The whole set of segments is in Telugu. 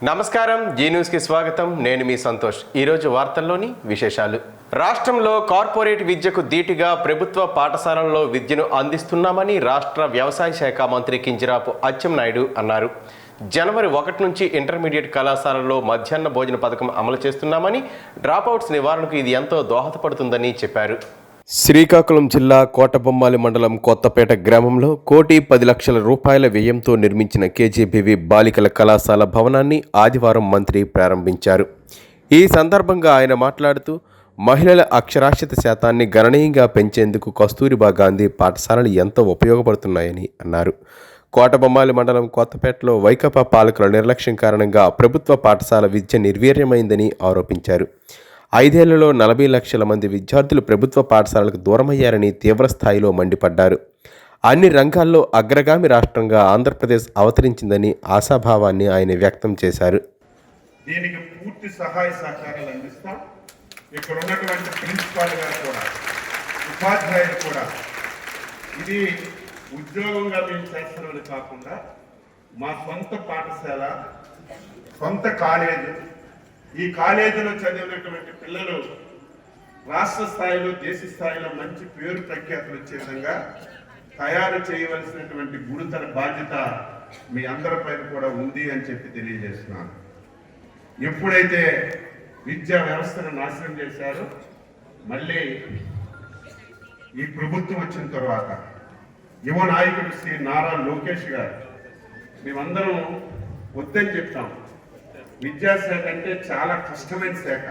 నమస్కారం, జీ న్యూస్కి స్వాగతం. నేను మీ సంతోష్. ఈరోజు వార్తల్లోని విశేషాలు. రాష్ట్రంలో కార్పొరేట్ విద్యకు ధీటుగా ప్రభుత్వ పాఠశాలల్లో విద్యను అందిస్తున్నామని రాష్ట్ర వ్యవసాయ శాఖ మంత్రి కింజరాపు అచ్చెన్నాయుడు అన్నారు. జనవరి 1 నుంచి ఇంటర్మీడియట్ కళాశాలల్లో మధ్యాహ్న భోజన పథకం అమలు చేస్తున్నామని, డ్రాప్అవుట్స్ నివారణకు ఇది ఎంతో దోహదపడుతుందని చెప్పారు. శ్రీకాకుళం జిల్లా కోటబొమ్మాలి మండలం కొత్తపేట గ్రామంలో 1,10,00,000 రూపాయల వ్యయంతో నిర్మించిన కేజీబీవీ బాలికల కళాశాల భవనాన్ని ఆదివారం మంత్రి ప్రారంభించారు. ఈ సందర్భంగా ఆయన మాట్లాడుతూ, మహిళల అక్షరాస్యత శాతాన్ని గణనీయంగా పెంచేందుకు కస్తూరిబా గాంధీ పాఠశాలలు ఎంతో ఉపయోగపడుతున్నాయని అన్నారు. కోటబొమ్మాలి మండలం కొత్తపేటలో వైకాపా పాలకుల నిర్లక్ష్యం కారణంగా ప్రభుత్వ పాఠశాల విద్య నిర్వీర్యమైందని ఆరోపించారు. 5 ఏళ్లలో 40 లక్షల మంది విద్యార్థులు ప్రభుత్వ పాఠశాలకు దూరమయ్యారని తీవ్రస్థాయిలో మండిపడ్డారు. అన్ని రంగాల్లో అగ్రగామి రాష్ట్రంగా ఆంధ్రప్రదేశ్ అవతరించిందని ఆశాభావాన్ని ఆయన వ్యక్తం చేశారు. దీనికి పూర్తి సహాయ సహకారాలు అందిస్తాం. ఇక్కడ ఉన్నటువంటి ప్రిన్సిపాల్ గారు కూడా, ఉపాధ్యాయులు కూడా ఇది ఉద్యోగంగా మేము చేస్తున్నామని కాకుండా మా సొంత పాఠశాల, సొంత కాలేజీ, ఈ కాలేజీలో చదివినటువంటి పిల్లలు రాష్ట్ర స్థాయిలో, దేశ స్థాయిలో మంచి పేరు ప్రఖ్యాతులు వచ్చే విధంగా తయారు చేయవలసినటువంటి గురుతర బాధ్యత మీ అందరిపైన కూడా ఉంది అని చెప్పి తెలియజేస్తున్నాను. ఎప్పుడైతే విద్యా వ్యవస్థను నాశనం చేశారో, మళ్ళీ ఈ ప్రభుత్వం వచ్చిన తర్వాత యువ నాయకుడు శ్రీ నారా లోకేష్ గారు, మేమందరం వద్దని చెప్తాం. విద్యాశాఖ అంటే చాలా కష్టమైన శాఖ,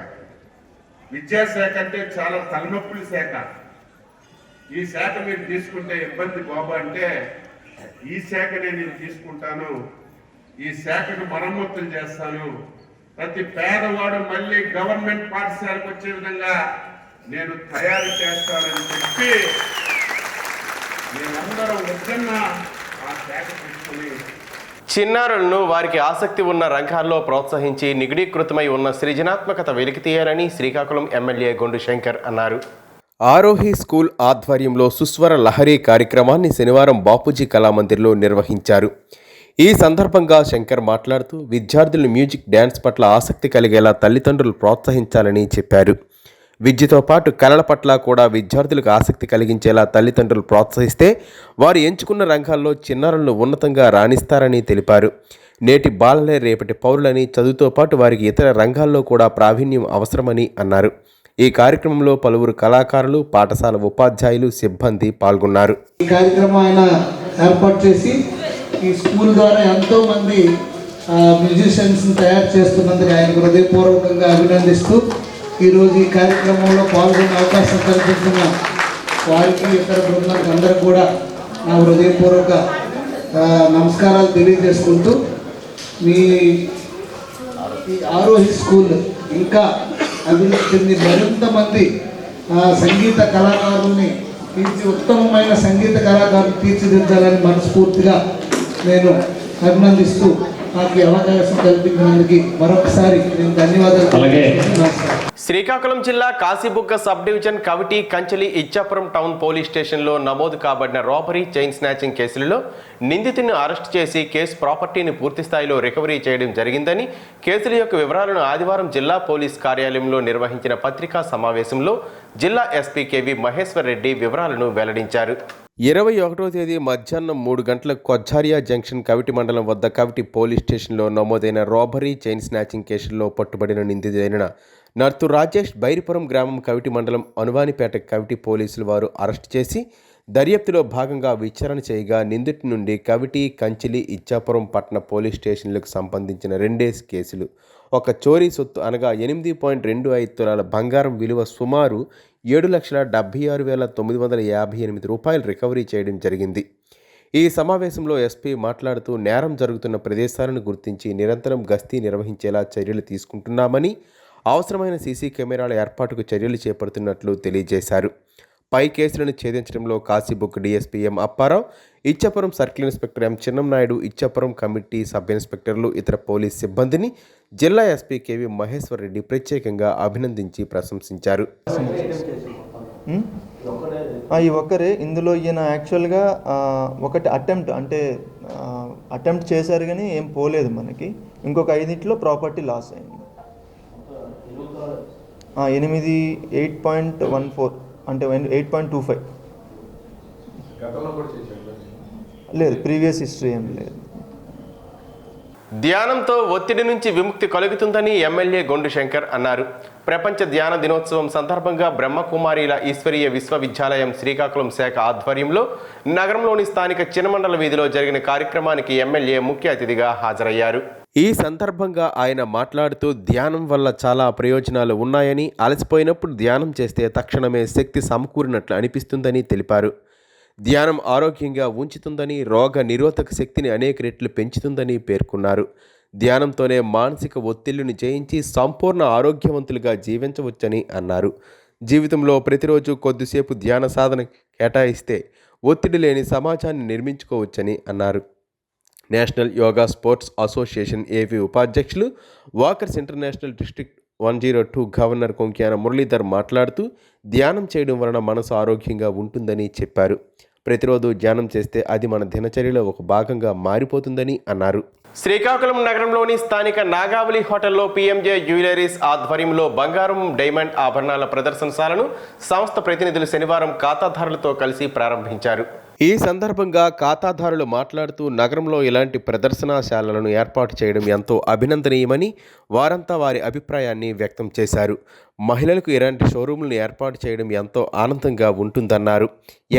విద్యాశాఖ అంటే చాలా తలనొప్పుల శాఖ. ఈ శాఖ మీరు తీసుకుంటే ఇబ్బంది బాబు అంటే, ఈ శాఖనే నేను తీసుకుంటాను, ఈ శాఖను మరమ్మతులు చేస్తాను, ప్రతి పేదవాడు మళ్ళీ గవర్నమెంట్ పాఠశాలకు వచ్చే విధంగా నేను తయారు చేస్తానని చెప్పి మేమందరం వద్దన్న ఆ శాఖ తీసుకుని చిన్నారులను వారికి ఆసక్తి ఉన్న రంగాల్లో ప్రోత్సహించి నిగడీకృతమై ఉన్న సృజనాత్మకత వెలికితీయాలని శ్రీకాకుళం ఎమ్మెల్యే గొండు శంకర్ అన్నారు. ఆరోహి స్కూల్ ఆధ్వర్యంలో సుస్వర లహరి కార్యక్రమాన్ని శనివారం బాపూజీ కళామందిర్లో నిర్వహించారు. ఈ సందర్భంగా శంకర్ మాట్లాడుతూ, విద్యార్థులు మ్యూజిక్, డ్యాన్స్ పట్ల ఆసక్తి కలిగేలా తల్లిదండ్రులు ప్రోత్సహించాలని చెప్పారు. విద్యతో పాటు కళల పట్ల కూడా విద్యార్థులకు ఆసక్తి కలిగించేలా తల్లిదండ్రులు ప్రోత్సహిస్తే వారు ఎంచుకున్న రంగాల్లో చిన్నారులను ఉన్నతంగా రాణిస్తారని తెలిపారు. నేటి బాలలే రేపటి పౌరులని, చదువుతో పాటు వారికి ఇతర రంగాల్లో కూడా ప్రావీణ్యం అవసరమని అన్నారు. ఈ కార్యక్రమంలో పలువురు కళాకారులు, పాఠశాల ఉపాధ్యాయులు, సిబ్బంది పాల్గొన్నారు. ఈ కార్యక్రమం ఆయన ఏర్పాటు చేసి ఈ స్కూల్ ద్వారా ఎంతో మంది మ్యూజిషియన్స్ తయారు చేస్తున్నందుకు ఆయన హృదయపూర్వకంగా అభినందిస్తూ, ఈరోజు ఈ కార్యక్రమంలో పాల్గొనే అవకాశం కల్పిస్తున్న వారికి, ఇతర బృందానికి అందరికి కూడా నా హృదయపూర్వక నమస్కారాలు తెలియజేసుకుంటూ, మీ ఆరోహి స్కూల్ ఇంకా అభివృద్ధి చెంది మరింత మంది సంగీత కళాకారుల్ని ఉత్తమమైన సంగీత కళాకారులు తీర్చిదిద్దాలని మనస్ఫూర్తిగా నేను అభినందిస్తూ, నాకు అవకాశం కల్పించినందుకు మరొకసారి నేను ధన్యవాదాలు. శ్రీకాకుళం జిల్లా Kasibugga sub division Kaviti, Kancheli, Ichchapuram town police స్టేషన్లో నమోదు కాబడిన రాబరీ, చైన్ స్నాచింగ్ కేసులలో నిందితుడిని అరెస్ట్ చేసి కేసు ప్రాపర్టీని పూర్తి స్థాయిలో రికవరీ చేయడం జరిగిందని, కేసుల యొక్క వివరాలను ఆదివారం జిల్లా పోలీస్ కార్యాలయంలో నిర్వహించిన పత్రికా సమావేశంలో జిల్లా ఎస్పీ కేవి మహేశ్వర్ రెడ్డి వివరాలను వెల్లడించారు. 21వ తేదీ మధ్యాహ్నం 3 గంటలకు కొజ్జారియా జంక్షన్ కవిటి మండలం వద్ద కవిటి పోలీస్ స్టేషన్లో నమోదైన రాబరీ, చైన్ స్నాచింగ్ కేసుల్లో పట్టుబడిన నిందితుడైన నర్తు రాజేష్ బైరిపురం గ్రామం కవిటి మండలం అనువానిపేట కవిటి పోలీసులు వారు అరెస్ట్ చేసి దర్యాప్తులో భాగంగా విచారణ చేయగా, నిందితుడి నుండి కవిటి, కంచిలి, ఇచ్చాపురం పట్టణ పోలీస్ స్టేషన్లకు సంబంధించిన 2 కేసులు, ఒక చోరీ సొత్తు అనగా 8.25 తులాల బంగారం విలువ సుమారు 7,76,958 రూపాయలు రికవరీ చేయడం జరిగింది. ఈ సమావేశంలో ఎస్పీ మాట్లాడుతూ, నేరం జరుగుతున్న ప్రదేశాలను గుర్తించి నిరంతరం గస్తీ నిర్వహించేలా చర్యలు తీసుకుంటున్నామని, అవసరమైన సీసీ కెమెరాల ఏర్పాటుకు చర్యలు చేపడుతున్నట్లు తెలియజేశారు. పై కేసులను ఛేదించడంలో Kasibugga DSP M Apparao, Ichchapuram circle inspector M Chinnamnaidu, Ichchapuram committee sub ఇన్స్పెక్టర్లు, ఇతర పోలీస్ సిబ్బందిని జిల్లా ఎస్పీ కేవి మహేశ్వర్ రెడ్డి ప్రత్యేకంగా అభినందించి ప్రశంసించారు. ఈ ఒక్కరే. ఇందులో ఈయన యాక్చువల్గా ఒకటి అటెంప్ట్ చేశారు కానీ ఏం పోలేదు మనకి. ఇంకొక 5 ప్రాపర్టీ లాస్ అయింది. 8.14 అంటే 8.25 లేదు, ప్రీవియస్ హిస్టరీ ఏం లేదు. ధ్యానంతో ఒత్తిడి నుంచి విముక్తి కలుగుతుందని ఎమ్మెల్యే గొండు శంకర్ అన్నారు. ప్రపంచ ధ్యాన దినోత్సవం సందర్భంగా బ్రహ్మకుమారిల ఈశ్వరీయ విశ్వవిద్యాలయం శ్రీకాకుళం శాఖ ఆధ్వర్యంలో నగరంలోని స్థానిక చినమండల వీధిలో జరిగిన కార్యక్రమానికి ఎమ్మెల్యే ముఖ్య అతిథిగా హాజరయ్యారు. ఈ సందర్భంగా ఆయన మాట్లాడుతూ ధ్యానం వల్ల చాలా ప్రయోజనాలు ఉన్నాయని, అలసిపోయినప్పుడు ధ్యానం చేస్తే తక్షణమే శక్తి సమకూరినట్లు అనిపిస్తుందని తెలిపారు. ధ్యానం ఆరోగ్యంగా ఉంచుతుందని, రోగ నిరోధక శక్తిని అనేక రెట్లు పెంచుతుందని పేర్కొన్నారు. ధ్యానంతోనే మానసిక ఒత్తిళ్లను జయించి సంపూర్ణ ఆరోగ్యవంతులుగా జీవించవచ్చని అన్నారు. జీవితంలో ప్రతిరోజు కొద్దిసేపు ధ్యాన సాధన కేటాయిస్తే ఒత్తిడి లేని సమాజాన్ని నిర్మించుకోవచ్చని అన్నారు. National yoga sports association AP ఉపాధ్యక్షులు, walkers international district 102 governor Konkyana Muralidhar మాట్లాడుతూ ధ్యానం చేయడం వలన మనసు ఆరోగ్యంగా ఉంటుందని చెప్పారు. ప్రతిరోజు ధ్యానం చేస్తే అది మన దినచర్యలో ఒక భాగంగా మారిపోతుందని అన్నారు. శ్రీకాకుళం నగరంలోని స్థానిక నాగావళి హోటల్లో పిఎంజే జ్యువెలరీస్ ఆధ్వర్యంలో బంగారం, డైమండ్ ఆభరణాల ప్రదర్శనశాలను సంస్థ ప్రతినిధులు శనివారం ఖాతాదారులతో కలిసి ప్రారంభించారు. ఈ సందర్భంగా ఖాతాదారులు మాట్లాడుతూ నగరంలో ఇలాంటి ప్రదర్శనశాలలను ఏర్పాటు చేయడం ఎంతో అభినందనీయమని వారంతా వారి అభిప్రాయాన్ని వ్యక్తం చేశారు. మహిళలకు ఇలాంటి షోరూంలను ఏర్పాటు చేయడం ఎంతో ఆనందంగా ఉంటుందన్నారు.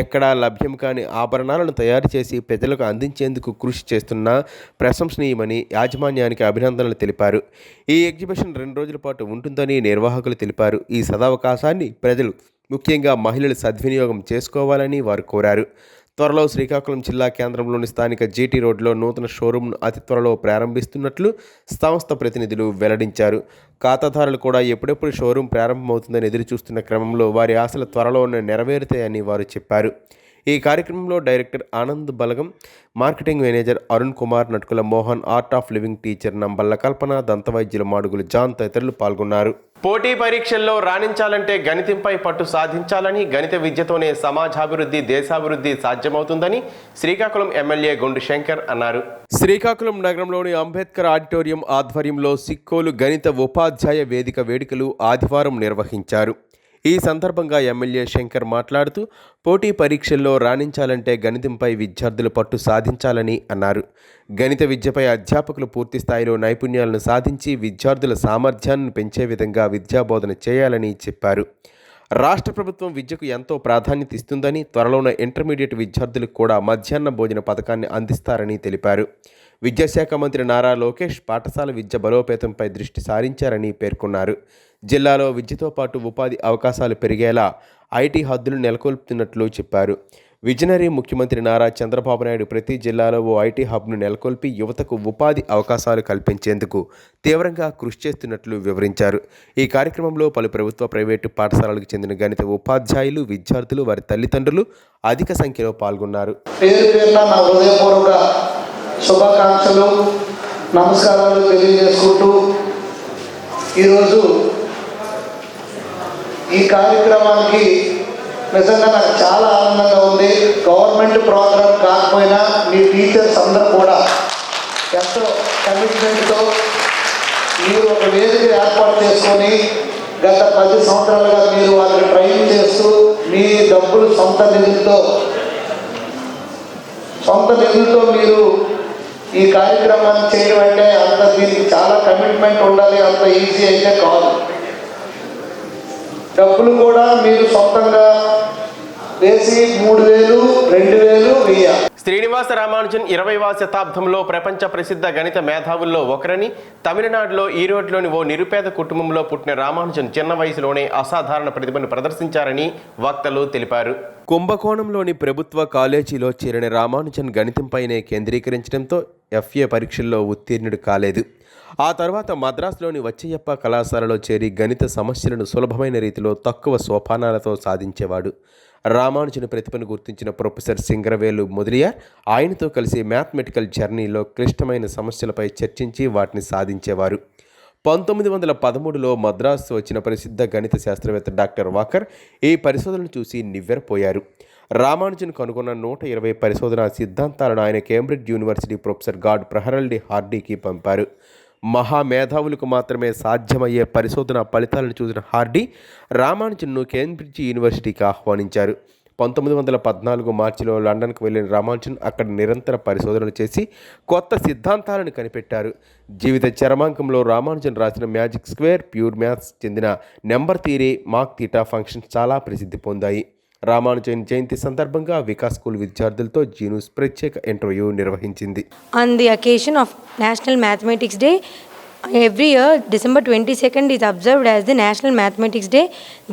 ఎక్కడా లభ్యం కాని ఆభరణాలను తయారు చేసి ప్రజలకు అందించేందుకు కృషి చేస్తున్న ప్రశంసనీయమని యాజమాన్యానికి అభినందనలు తెలిపారు. ఈ ఎగ్జిబిషన్ 2 రోజుల పాటు ఉంటుందని నిర్వాహకులు తెలిపారు. ఈ సదవకాశాన్ని ప్రజలు, ముఖ్యంగా మహిళలు సద్వినియోగం చేసుకోవాలని వారు కోరారు. త్వరలో శ్రీకాకుళం జిల్లా కేంద్రంలోని స్థానిక జీటీ రోడ్లో నూతన షోరూంను అతి త్వరలో ప్రారంభిస్తున్నట్లు సంస్థ ప్రతినిధులు వెల్లడించారు. ఖాతాదారులు కూడా ఎప్పుడెప్పుడు షోరూం ప్రారంభమవుతుందని ఎదురుచూస్తున్న క్రమంలో వారి ఆశలు త్వరలోనే నెరవేరుతాయని వారు చెప్పారు. ఈ కార్యక్రమంలో director Anand Balagam, marketing manager Arun Kumar, Natukula Mohan, Art of Living teacher Namballa Kalpana, దంతవైద్యుల మాడుగులు జాన్ తదితరులు పాల్గొన్నారు. పోటీ పరీక్షల్లో రాణించాలంటే గణితంపై పట్టు సాధించాలని, గణిత విద్యతోనే సమాజాభివృద్ధి, దేశాభివృద్ధి సాధ్యమవుతుందని శ్రీకాకుళం ఎమ్మెల్యే గొండు శంకర్ అన్నారు. శ్రీకాకుళం నగరంలోని అంబేద్కర్ ఆడిటోరియం ఆధ్వర్యంలో సిక్కోలు గణిత ఉపాధ్యాయ వేదిక వేడుకలు ఆదివారం నిర్వహించారు. ఈ సందర్భంగా ఎమ్మెల్యే శంకర్ మాట్లాడుతూ పోటీ పరీక్షల్లో రాణించాలంటే గణితంపై విద్యార్థులు పట్టు సాధించాలని అన్నారు. గణిత విద్యపై అధ్యాపకులు పూర్తి స్థాయిలో నైపుణ్యాలను సాధించి విద్యార్థుల సామర్థ్యాన్ని పెంచే విధంగా విద్యాబోధన చేయాలని చెప్పారు. రాష్ట్ర ప్రభుత్వం విద్యకు ఎంతో ప్రాధాన్యత ఇస్తుందని, త్వరలోనే ఇంటర్మీడియట్ విద్యార్థులకు కూడా మధ్యాహ్న భోజన పథకాన్ని అందిస్తారని తెలిపారు. విద్యాశాఖ మంత్రి నారా లోకేష్ పాఠశాల విద్య బలోపేతంపై దృష్టి సారించారని పేర్కొన్నారు. జిల్లాలో విద్యతో పాటు ఉపాధి అవకాశాలు పెరిగేలా ఐటీ హద్దులు నెలకొల్పుతున్నట్లు చెప్పారు. విజనరీ ముఖ్యమంత్రి నారా చంద్రబాబు నాయుడు ప్రతి జిల్లాలో ఓ ఐటీ హబ్ను నెలకొల్పి యువతకు ఉపాధి అవకాశాలు కల్పించేందుకు తీవ్రంగా కృషి చేస్తున్నట్లు వివరించారు. ఈ కార్యక్రమంలో పలు ప్రభుత్వ, ప్రైవేటు పాఠశాలలకు చెందిన గణిత ఉపాధ్యాయులు, విద్యార్థులు, వారి తల్లిదండ్రులు అధిక సంఖ్యలో పాల్గొన్నారు. శుభాకాంక్షలు, నమస్కారాలు తెలియజేసుకుంటూ ఈరోజు ఈ కార్యక్రమానికి నిజంగా నాకు చాలా ఆనందంగా ఉంది. గవర్నమెంట్ ప్రోగ్రాం కాకపోయినా మీ టీచర్స్ అందరూ కూడా ఎంతో కమిట్మెంట్తో మీరు ఒక వేదిక ఏర్పాటు చేసుకొని గత 10 సంవత్సరాలుగా మీరు వాళ్ళని ట్రైనింగ్ చేస్తూ మీ డబ్బులు సొంత నిధులతో మీరు ఈ కార్యక్రమాన్ని చేయడం అంటే అంత దీనికి చాలా కమిట్మెంట్ ఉండాలి, అంత ఈజీ అయితే కాదు. డబ్బులు కూడా మీరు సొంతంగా వేసి 3,000, 2,000 వెయ్యాలి. శ్రీనివాస రామానుజన్ 20వ శతాబ్దంలో ప్రపంచ ప్రసిద్ధ గణిత మేధావుల్లో ఒకరని, తమిళనాడులో ఈరోడ్లోని ఓ నిరుపేద కుటుంబంలో పుట్టిన రామానుజన్ చిన్న వయసులోనే అసాధారణ ప్రతిభను ప్రదర్శించారని వక్తలు తెలిపారు. కుంభకోణంలోని ప్రభుత్వ కాలేజీలో చేరిన రామానుజన్ గణితంపైనే కేంద్రీకరించడంతో FA పరీక్షల్లో ఉత్తీర్ణుడు కాలేదు. ఆ తర్వాత మద్రాసులోని వచ్చయ్యప్ప కళాశాలలో చేరి గణిత సమస్యలను సులభమైన రీతిలో తక్కువ సోపానాలతో సాధించేవాడు. రామానుజన్ ప్రతిభను గుర్తించిన ప్రొఫెసర్ సింగరవేలు మొదలియార్ ఆయనతో కలిసి మ్యాథమెటికల్ జర్నీలో క్లిష్టమైన సమస్యలపై చర్చించి వాటిని సాధించేవారు. 1913లో మద్రాసు వచ్చిన ప్రసిద్ధ గణిత శాస్త్రవేత్త డాక్టర్ వాకర్ ఈ పరిశోధనలు చూసి నివ్వెరపోయారు. రామానుజన్ కనుగొన్న 120 పరిశోధనా సిద్ధాంతాలను ఆయన కేంబ్రిడ్జ్ యూనివర్సిటీ ప్రొఫెసర్ గాడ్ ప్రహరల్డి హార్డీకి పంపారు. మహామేధావులకు మాత్రమే సాధ్యమయ్యే పరిశోధన ఫలితాలను చూసిన హార్డీ రామానుజన్ను కేంబ్రిడ్జ్ యూనివర్సిటీకి ఆహ్వానించారు. 1914 మార్చిలో లండన్కు వెళ్లిన రామానుజన్ అక్కడ నిరంతర పరిశోధనలు చేసి కొత్త సిద్ధాంతాలను కనిపెట్టారు. జీవిత చరమాంకంలో రామానుజన్ రాసిన మ్యాజిక్ స్క్వేర్, ప్యూర్ మ్యాథ్స్ చెందిన నెంబర్ థియరీ, మాక్ థీటా ఫంక్షన్స్ చాలా ప్రసిద్ధి పొందాయి. రామానుజన్ జయంతి సందర్భంగా వికాస్ స్కూల్ విద్యార్థులతో జీనూస్ ప్రత్యేక ఇంటర్వ్యూ నిర్వహించింది. On the occasion of National Mathematics Day, every year December 22nd is observed as the National Mathematics Day.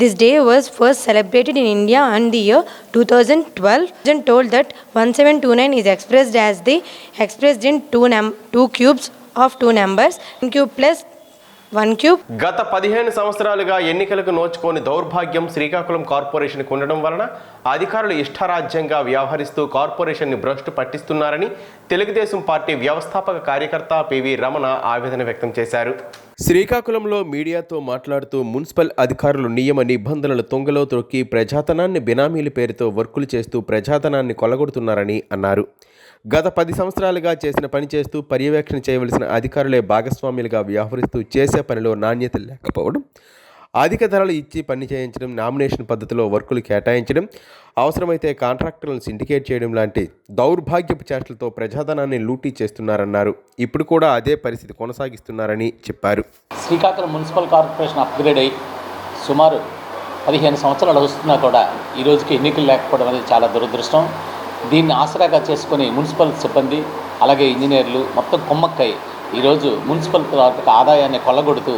This day was first celebrated in India on the year 2012. And told that 1729 is expressed in two cubes of two numbers, 1 cube plus 1 cube. గత 15 సంవత్సరాలుగా ఎన్నికలకు నోచుకోని దౌర్భాగ్యం శ్రీకాకుళం కార్పొరేషన్కు ఉండడం వలన అధికారులు ఇష్టారాజ్యంగా వ్యవహరిస్తూ కార్పొరేషన్ని భ్రష్టు పట్టిస్తున్నారని తెలుగుదేశం పార్టీ వ్యవస్థాపక కార్యకర్త పివి రమణ ఆవేదన వ్యక్తం చేశారు. శ్రీకాకుళంలో మీడియాతో మాట్లాడుతూ మున్సిపల్ అధికారులు నియమ నిబంధనలు తొంగలో తొక్కి ప్రజాధనాన్ని బినామీల పేరుతో వర్కులు చేస్తూ ప్రజాధనాన్ని కొల్లగొడుతున్నారని అన్నారు. గత 10 సంవత్సరాలుగా చేసిన పని చేస్తూ పర్యవేక్షణ చేయవలసిన అధికారులే భాగస్వామ్యులుగా వ్యవహరిస్తూ చేసే పనిలో నాణ్యత లేకపోవడం, అధిక ధరలు ఇచ్చి పని చేయించడం, నామినేషన్ పద్ధతిలో వర్కులు కేటాయించడం, అవసరమైతే కాంట్రాక్టర్లను సిండికేట్ చేయడం లాంటి దౌర్భాగ్యపు చేష్టలతో ప్రజాధనాన్ని లూటీ చేస్తున్నారన్నారు. ఇప్పుడు కూడా అదే పరిస్థితి కొనసాగిస్తున్నారని చెప్పారు. శ్రీకాకుళం మున్సిపల్ కార్పొరేషన్ అప్గ్రేడ్ అయ్యి సుమారు 15 సంవత్సరాలు వస్తున్నా కూడా ఈరోజుకి ఎన్నికలు లేకపోవడం అనేది చాలా దురదృష్టం. దీన్ని ఆసరాగా చేసుకొని మున్సిపల్ సిబ్బంది అలాగే ఇంజనీర్లు మొత్తం కుమ్మక్కై ఈరోజు మున్సిపల్ ఆదాయాన్ని కొల్లగొడుతూ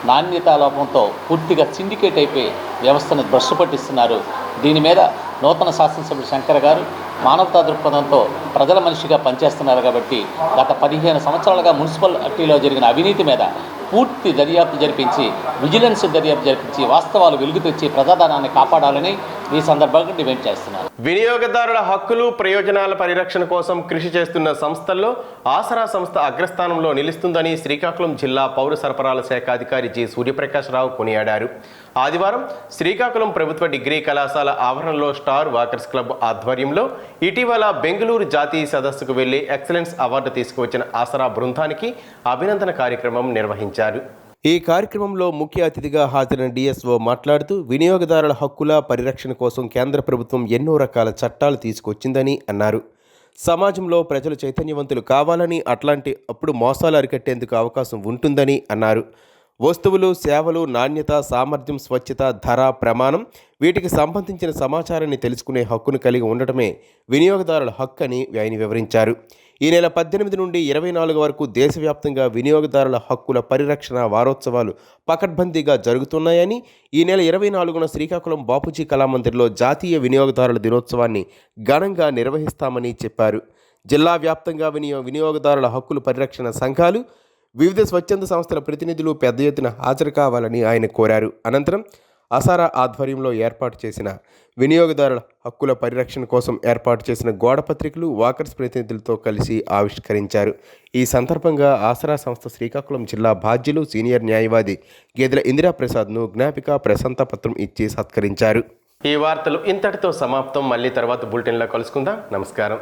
నాణ్యతా లోపంతో పూర్తిగా సిండికేట్ అయిపోయి వ్యవస్థను భ్రష్టు పట్టిస్తున్నారు. దీని మీద నూతన శాసనసభ్యుడు శంకర్ గారు మానవతా దృక్పథంతో ప్రజల మనిషిగా పనిచేస్తున్నారు కాబట్టి గత 15 సంవత్సరాలుగా మున్సిపాలిటీలో జరిగిన అవినీతి మీద పూర్తి దర్యాప్తు జరిపించి విజిలెన్స్ దర్యాప్తు జరిపించి వాస్తవాలు వెలుగు తెచ్చి ప్రజాధనాన్ని కాపాడాలని ఈ సందర్భంగా డిమాండ్ చేస్తున్నారు. వినియోగదారుల హక్కులు ప్రయోజనాల పరిరక్షణ కోసం కృషి చేస్తున్న సంస్థల్లో ఆసరా సంస్థ అగ్రస్థానంలో నిలుస్తుందని శ్రీకాకుళం జిల్లా పౌర సరఫరాల శాఖ అధికారి జి సూర్యప్రకాశ్రావు కొనియాడారు. ఆదివారం శ్రీకాకుళం ప్రభుత్వ డిగ్రీ కళాశాల ఆవరణలో స్టార్ వాకర్స్ క్లబ్ ఆధ్వర్యంలో ఇటీవల బెంగళూరు జాతీయ సదస్సుకు వెళ్లి ఎక్సలెన్స్ అవార్డు తీసుకువచ్చిన ఆసరా బృందానికి అభినందన కార్యక్రమం నిర్వహించారు. ఈ కార్యక్రమంలో ముఖ్య అతిథిగా హాజరైన డిఎస్ఓ మాట్లాడుతూ వినియోగదారుల హక్కుల పరిరక్షణ కోసం కేంద్ర ప్రభుత్వం ఎన్నో రకాల చట్టాలు తీసుకొచ్చిందని అన్నారు. సమాజంలో ప్రజలు చైతన్యవంతులు కావాలని, అట్లాంటి అప్పుడు మోసాలు అరికట్టేందుకు అవకాశం ఉంటుందని అన్నారు. వస్తువులు, సేవలు, నాణ్యత, సామర్థ్యం, స్వచ్ఛత, ధర, ప్రమాణం వీటికి సంబంధించిన సమాచారాన్ని తెలుసుకునే హక్కును కలిగి ఉండటమే వినియోగదారుల హక్కు అని ఆయన వివరించారు. ఈ నెల 18 నుండి 24 వరకు దేశవ్యాప్తంగా వినియోగదారుల హక్కుల పరిరక్షణ వారోత్సవాలు పకడ్బందీగా జరుగుతున్నాయని, ఈ నెల 24న శ్రీకాకుళం బాపూజీ కళామందిర్లో జాతీయ వినియోగదారుల దినోత్సవాన్ని ఘనంగా నిర్వహిస్తామని చెప్పారు. జిల్లా వ్యాప్తంగా వినియోగదారుల హక్కుల పరిరక్షణ సంఘాలు, వివిధ స్వచ్ఛంద సంస్థల ప్రతినిధులు పెద్ద ఎత్తున హాజరు కావాలని ఆయన కోరారు. అనంతరం ఆసరా ఆధ్వర్యంలో ఏర్పాటు చేసిన వినియోగదారుల హక్కుల పరిరక్షణ కోసం ఏర్పాటు చేసిన గోడపత్రికలు వాకర్స్ ప్రతినిధులతో కలిసి ఆవిష్కరించారు. ఈ సందర్భంగా ఆసరా సంస్థ శ్రీకాకుళం జిల్లా బాధ్యులు సీనియర్ న్యాయవాది గేదెల ఇందిరాప్రసాద్ను జ్ఞాపిక ప్రశంసా పత్రం ఇచ్చి సత్కరించారు. ఈ వార్తలు ఇంతటితో సమాప్తం. మళ్ళీ తర్వాత బులెటిన్లో కలుసుకుందాం. నమస్కారం.